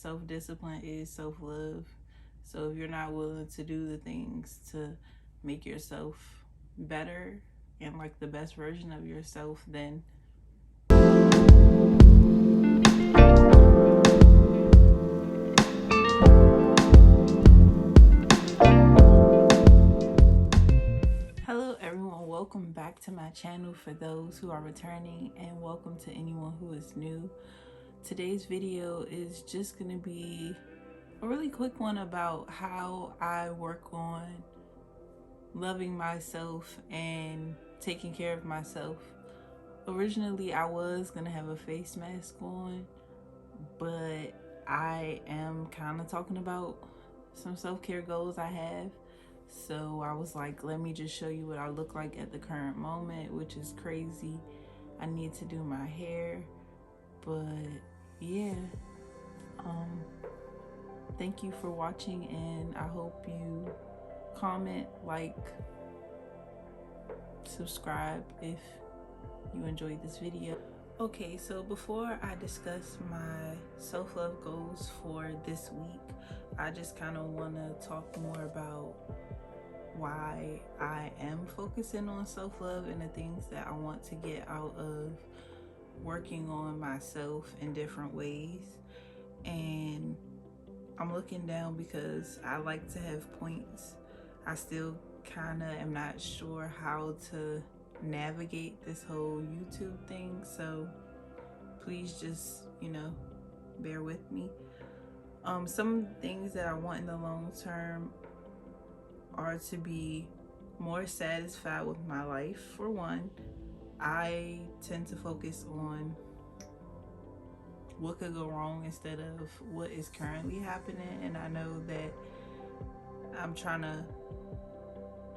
self-discipline is self-love. So if you're not willing to do the things to make yourself better and like the best version of yourself, then hello everyone, welcome back to my channel for those who are returning, and welcome to anyone who is new. Today's video is just going to be a really quick one about how I work on loving myself and taking care of myself. Originally, I was going to have a face mask on, but I am kind of talking about some self-care goals I have. So I was like, let me just show you what I look like at the current moment, which is crazy. I need to do my hair, but yeah. Thank you for watching, and I hope you comment, like, subscribe if you enjoyed this video. Okay, so before I discuss my self-love goals for this week, I just kind of want to talk more about why I am focusing on self-love and the things that I want to get out of working on myself in different ways. And I'm looking down because I like to have points. I still kind of am not sure how to navigate this whole YouTube thing, so please just, bear with me. Some things that I want in the long term are to be more satisfied with my life. For one, I tend to focus on what could go wrong instead of what is currently happening, and I know that I'm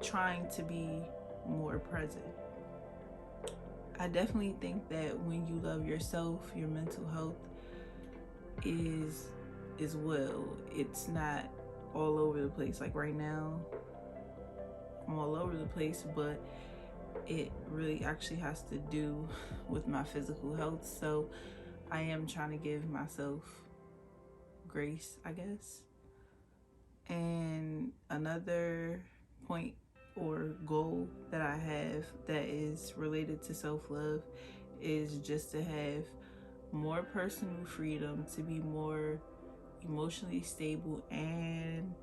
trying to be more present. I definitely think that when you love yourself, your mental health is well. It's not all over the place. Like right now, I'm all over the place, but it really actually has to do with my physical health. So I am trying to give myself grace, I guess. And another point or goal that I have that is related to self-love is just to have more personal freedom, to be more emotionally stable, and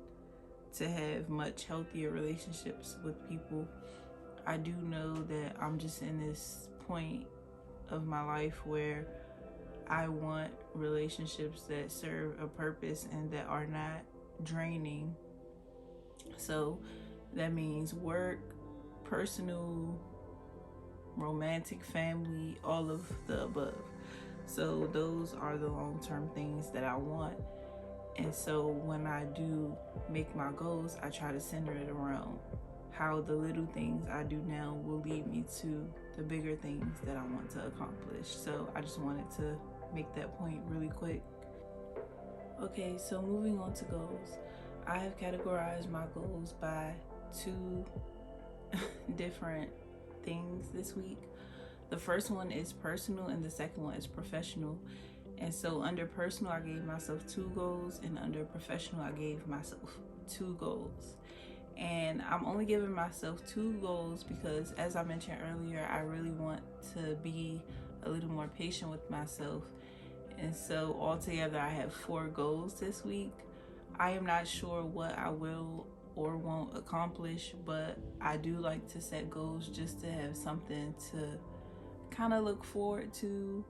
to have much healthier relationships with people. I do know that I'm just in this point of my life where I want relationships that serve a purpose and that are not draining. So that means work, personal, romantic, family, all of the above. So those are the long-term things that I want. And so when I do make my goals, I try to center it around how the little things I do now will lead me to the bigger things that I want to accomplish. So I just wanted to make that point really quick. Okay, so moving on to goals. I have categorized my goals by two different things this week. The first one is personal and the second one is professional. And so under personal, I gave myself 2 goals, and under professional, I gave myself 2 goals. And I'm only giving myself 2 goals because, as I mentioned earlier, I really want to be a little more patient with myself. And so altogether, I have 4 goals this week. I am not sure what I will or won't accomplish, but I do like to set goals just to have something to kind of look forward to,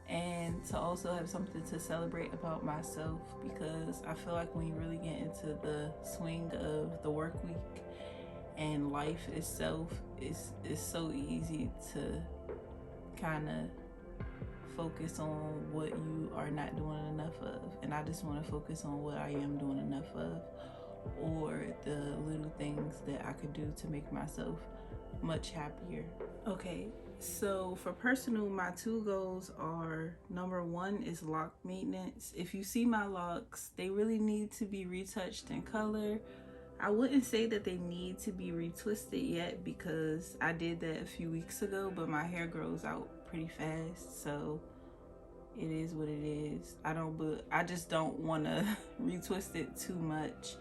and to also have something to celebrate about myself, because I feel like when you really get into the swing of the work week and life itself, it's so easy to kind of focus on what you are not doing enough of. And I just want to focus on what I am doing enough of, or the little things that I could do to make myself much happier. Okay, so for personal, my 2 goals are, number 1 is lock maintenance. If you see my locks, they really need to be retouched in color. I wouldn't say that they need to be retwisted yet because I did that a few weeks ago, but my hair grows out pretty fast, so it is what it is. I just don't want to retwist it too much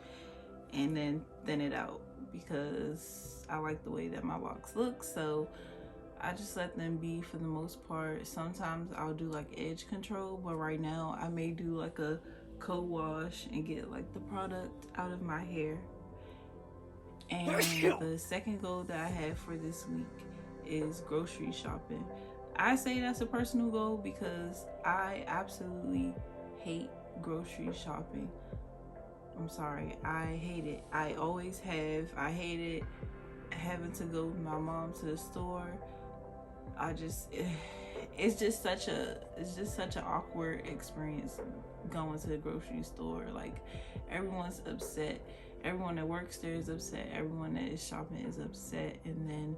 and then thin it out, because I like the way that my locks look. So I just let them be for the most part. Sometimes I'll do like edge control, but right now I may do like a co-wash and get like the product out of my hair. And the second goal that I have for this week is grocery shopping. I say that's a personal goal because I absolutely hate grocery shopping. I'm sorry, I hate it. I always have. I hated having to go with my mom to the store. It's just such an awkward experience going to the grocery store. Like, everyone's upset. Everyone that works there is upset. Everyone that is shopping is upset. And then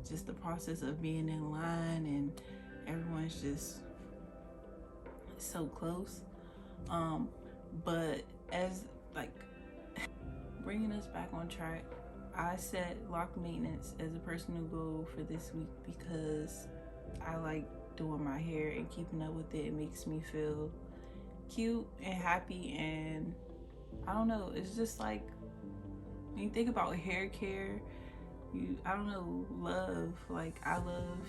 just the process of being in line, and everyone's just so close. But as like bringing us back on track, I set lock maintenance as a personal goal for this week because I like doing my hair and keeping up with it. It makes me feel cute and happy, and I don't know, it's just like, when you think about hair care, like, I love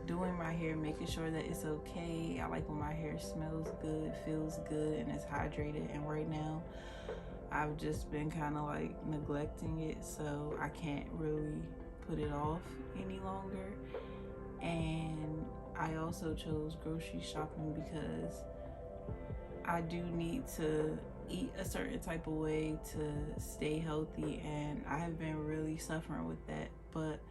doing my hair, making sure that it's okay. I like when my hair smells good, feels good, and is hydrated. And right now I've just been kind of like neglecting it, so I can't really put it off any longer. And I also chose grocery shopping because I do need to eat a certain type of way to stay healthy, and I have been really suffering with that. But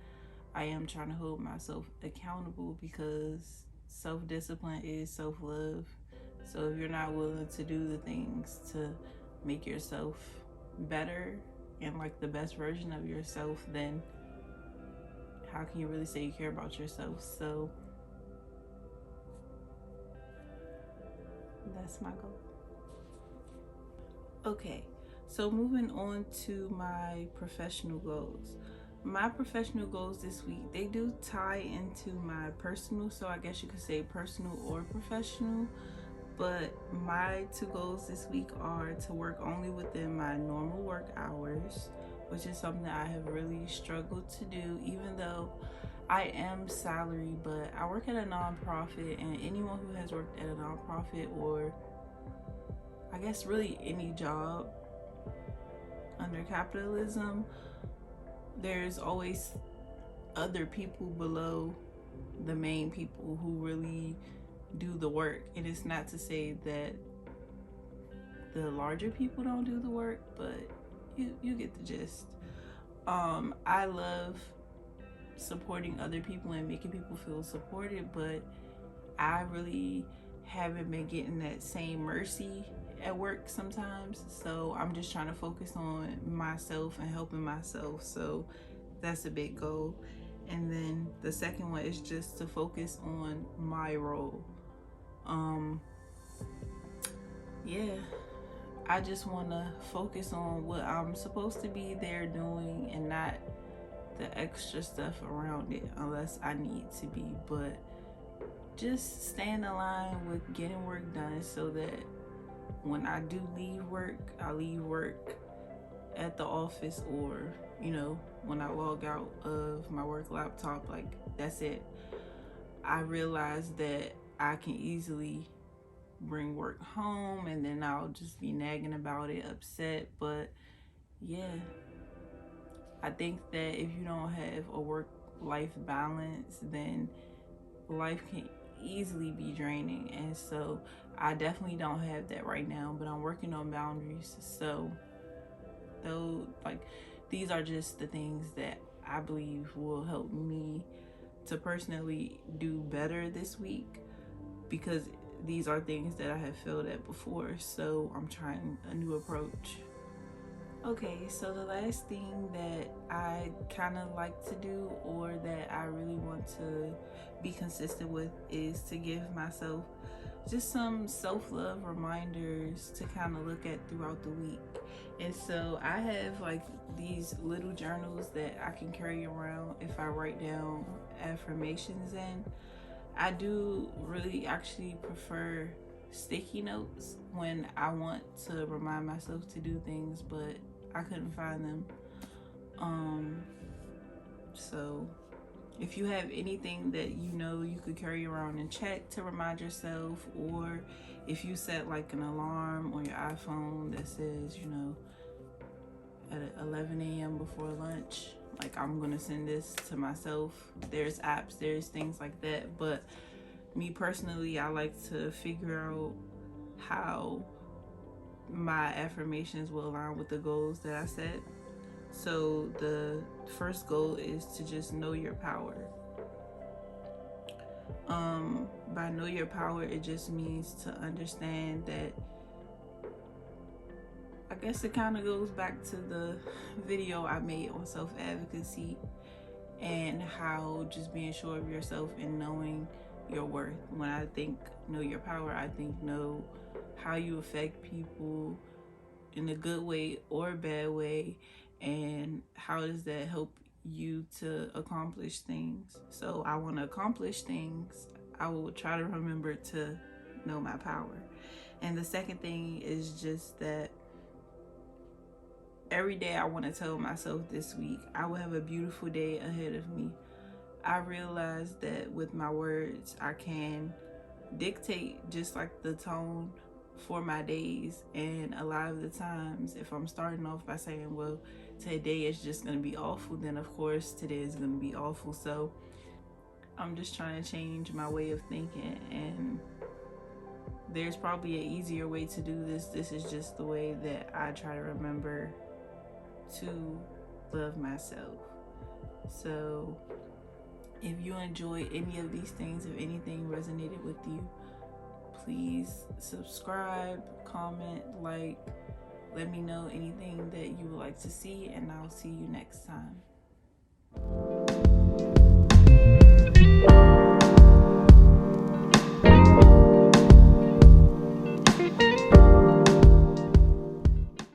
I am trying to hold myself accountable, because self-discipline is self-love. So if you're not willing to do the things to make yourself better and like the best version of yourself, then how can you really say you care about yourself? So that's my goal. Okay, so moving on to my professional goals. My professional goals this week, they do tie into my personal, so I guess you could say personal or professional. But my two goals this week are to work only within my normal work hours, which is something that I have really struggled to do, even though I am salary. But I work at a nonprofit, and anyone who has worked at a nonprofit, or I guess really any job under capitalism, there's always other people below the main people who really do the work. And it's not to say that the larger people don't do the work, but you get the gist. I love supporting other people and making people feel supported, but I really haven't been getting that same mercy at work sometimes. So I'm just trying to focus on myself and helping myself. So that's a big goal. And then the second one is just to focus on my role. Yeah, I just want to focus on what I'm supposed to be there doing, and not the extra stuff around it unless I need to be. But just stay in line with getting work done, so that when I do leave work, I leave work at the office, or when I log out of my work laptop, like, that's it. I realize that I can easily bring work home, and then I'll just be nagging about it, upset. But yeah, I think that if you don't have a work-life balance, then life can easily be draining. And so I definitely don't have that right now, but I'm working on boundaries. So though, like, these are just the things that I believe will help me to personally do better this week, because these are things that I have failed at before. So I'm trying a new approach. Okay, so the last thing that I kind of like to do, or that I really want to be consistent with, is to give myself just some self-love reminders to kind of look at throughout the week. And so I have like these little journals that I can carry around if I write down affirmations in. I do really actually prefer sticky notes when I want to remind myself to do things, but I couldn't find them. So if you have anything that you know you could carry around and check to remind yourself, or if you set like an alarm on your iPhone that says, you know, at 11 a.m. before lunch, like I'm gonna send this to myself. There's apps, there's things like that, but me personally, I like to figure out how my affirmations will align with the goals that I set. So the first goal is to just know your power. By know your power, it just means to understand that, I guess it kind of goes back to the video I made on self-advocacy and how just being sure of yourself and knowing your worth. When I think know your power, I think know how you affect people in a good way or a bad way, and how does that help you to accomplish things. So I want to accomplish things, I will try to remember to know my power. And the second thing is just that every day I want to tell myself this week, I will have a beautiful day ahead of me. I realize that with my words, I can dictate just like the tone for my days. And a lot of the times, if I'm starting off by saying, well, today is just going to be awful, then of course today is going to be awful. So I'm just trying to change my way of thinking, and there's probably an easier way to do this. This is just the way that I try to remember to love myself. So if you enjoy any of these things, if anything resonated with you, please subscribe, comment, like, let me know anything that you would like to see, and I'll see you next time.